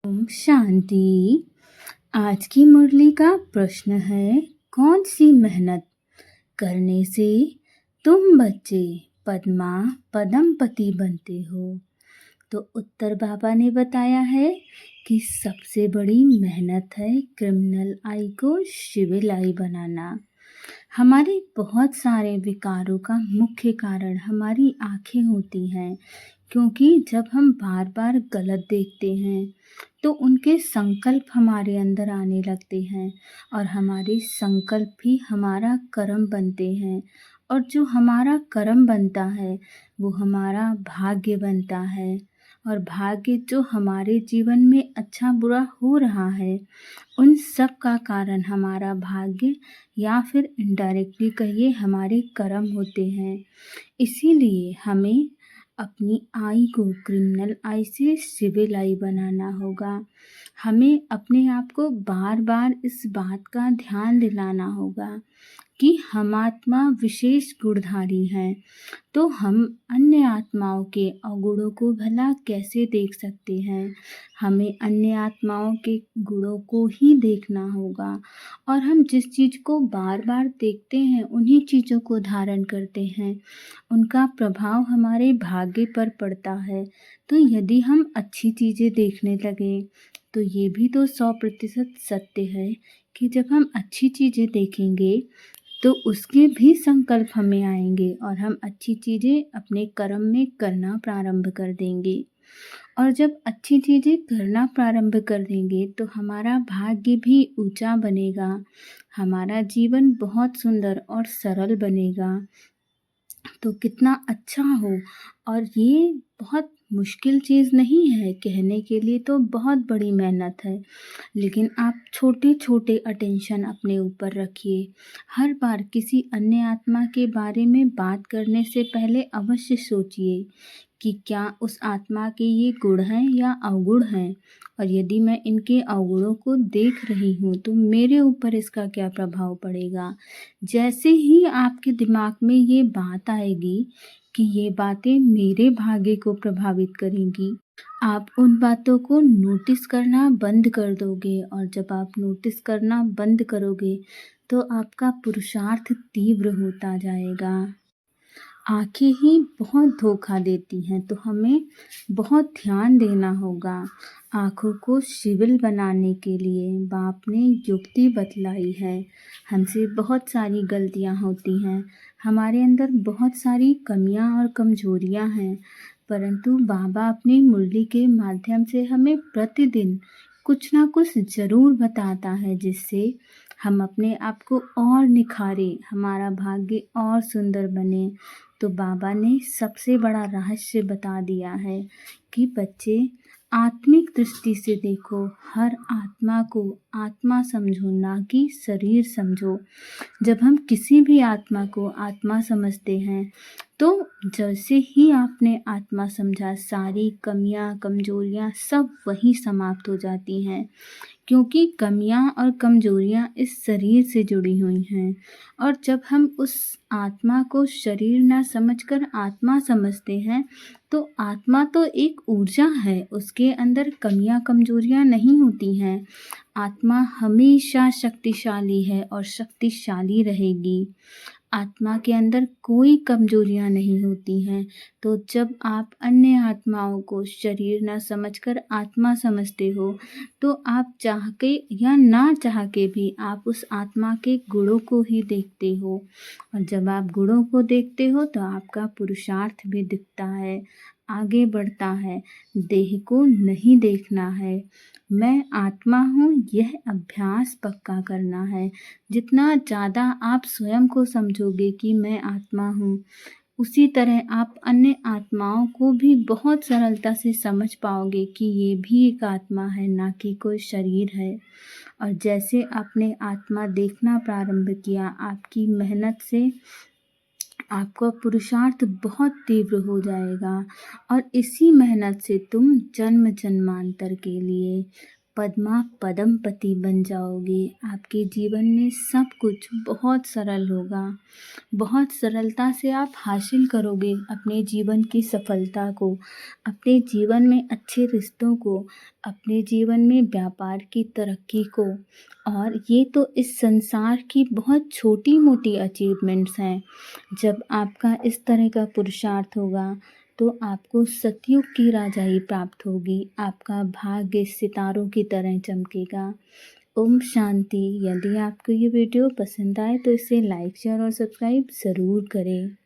ओम शांति। आज की मुरली का प्रश्न है, कौन सी मेहनत करने से तुम बच्चे पद्मा पदमपति बनते हो? तो उत्तर बाबा ने बताया है कि सबसे बड़ी मेहनत है क्रिमिनल आई को सिविल आई बनाना। हमारे बहुत सारे विकारों का मुख्य कारण हमारी आँखें होती हैं, क्योंकि जब हम बार बार गलत देखते हैं तो उनके संकल्प हमारे अंदर आने लगते हैं और हमारे संकल्प भी हमारा कर्म बनते हैं, और जो हमारा कर्म बनता है वो हमारा भाग्य बनता है। और भाग्य जो हमारे जीवन में अच्छा बुरा हो रहा है, उन सब का कारण हमारा भाग्य या फिर इनडायरेक्टली कहिए हमारे कर्म होते हैं। इसीलिए हमें अपनी आई को क्रिमिनल आई से सिविल आई बनाना होगा। हमें अपने आप को बार बार इस बात का ध्यान दिलाना होगा कि हम आत्मा विशेष गुणधारी हैं, तो हम अन्य आत्माओं के अवगुणों को भला कैसे देख सकते हैं। हमें अन्य आत्माओं के गुणों को ही देखना होगा, और हम जिस चीज़ को बार बार देखते हैं उन्हीं चीज़ों को धारण करते हैं, उनका प्रभाव हमारे भाग्य पर पड़ता है। तो यदि हम अच्छी चीज़ें देखने लगें तो ये भी तो 100% सत्य है कि जब हम अच्छी चीज़ें देखेंगे तो उसके भी संकल्प हमें आएंगे और हम अच्छी चीज़ें अपने कर्म में करना प्रारंभ कर देंगे। और जब अच्छी चीज़ें करना प्रारंभ कर देंगे तो हमारा भाग्य भी ऊंचा बनेगा, हमारा जीवन बहुत सुंदर और सरल बनेगा। तो कितना अच्छा हो। और ये बहुत मुश्किल चीज़ नहीं है, कहने के लिए तो बहुत बड़ी मेहनत है, लेकिन आप छोटे छोटे अटेंशन अपने ऊपर रखिए। हर बार किसी अन्य आत्मा के बारे में बात करने से पहले अवश्य सोचिए कि क्या उस आत्मा के ये गुण हैं या अवगुण हैं, और यदि मैं इनके अवगुणों को देख रही हूँ तो मेरे ऊपर इसका क्या प्रभाव पड़ेगा। जैसे ही आपके दिमाग में ये बात आएगी कि ये बातें मेरे भाग्य को प्रभावित करेंगी, आप उन बातों को नोटिस करना बंद कर दोगे, और जब आप नोटिस करना बंद करोगे तो आपका पुरुषार्थ तीव्र होता जाएगा। आँखें ही बहुत धोखा देती हैं, तो हमें बहुत ध्यान देना होगा। आँखों को सिविल बनाने के लिए बाप ने युक्ति बतलाई है। हमसे बहुत सारी गलतियाँ होती हैं, हमारे अंदर बहुत सारी कमियाँ और कमजोरियाँ हैं, परंतु बाबा अपनी मुरली के माध्यम से हमें प्रतिदिन कुछ ना कुछ ज़रूर बताता है, जिससे हम अपने आप को और निखारें, हमारा भाग्य और सुंदर बने। तो बाबा ने सबसे बड़ा रहस्य बता दिया है कि बच्चे आत्मिक दृष्टि से देखो, हर आत्मा को आत्मा समझो, ना कि शरीर समझो। जब हम किसी भी आत्मा को आत्मा समझते हैं तो जैसे ही आपने आत्मा समझा, सारी कमियां कमजोरियां सब वहीं समाप्त हो जाती हैं, क्योंकि कमियां और कमजोरियां इस शरीर से जुड़ी हुई हैं। और जब हम उस आत्मा को शरीर ना समझकर आत्मा समझते हैं तो आत्मा तो एक ऊर्जा है, उसके अंदर कमियां कमजोरियां नहीं होती हैं। आत्मा हमेशा शक्तिशाली है और शक्तिशाली रहेगी। आत्मा के अंदर कोई कमजोरियां नहीं होती हैं। तो जब आप अन्य आत्माओं को शरीर न समझकर आत्मा समझते हो तो आप चाह के या ना चाह के भी आप उस आत्मा के गुणों को ही देखते हो, और जब आप गुणों को देखते हो तो आपका पुरुषार्थ भी दिखता है, आगे बढ़ता है। देह को नहीं देखना है, मैं आत्मा हूँ, यह अभ्यास पक्का करना है। जितना ज़्यादा आप स्वयं को समझोगे कि मैं आत्मा हूँ, उसी तरह आप अन्य आत्माओं को भी बहुत सरलता से समझ पाओगे कि ये भी एक आत्मा है, ना कि कोई शरीर है। और जैसे आपने आत्मा देखना प्रारंभ किया, आपकी मेहनत से आपका पुरुषार्थ बहुत तीव्र हो जाएगा, और इसी मेहनत से तुम जन्म जन्मांतर के लिए पद्मा पदमपति बन जाओगे। आपके जीवन में सब कुछ बहुत सरल होगा। बहुत सरलता से आप हासिल करोगे अपने जीवन की सफलता को, अपने जीवन में अच्छे रिश्तों को, अपने जीवन में व्यापार की तरक्की को। और ये तो इस संसार की बहुत छोटी-मोटी अचीवमेंट्स हैं। जब आपका इस तरह का पुरुषार्थ होगा तो आपको सतयुग की राजाई प्राप्त होगी। आपका भाग्य सितारों की तरह चमकेगा। ओम शांति। यदि आपको ये वीडियो पसंद आए तो इसे लाइक शेयर और सब्सक्राइब ज़रूर करें।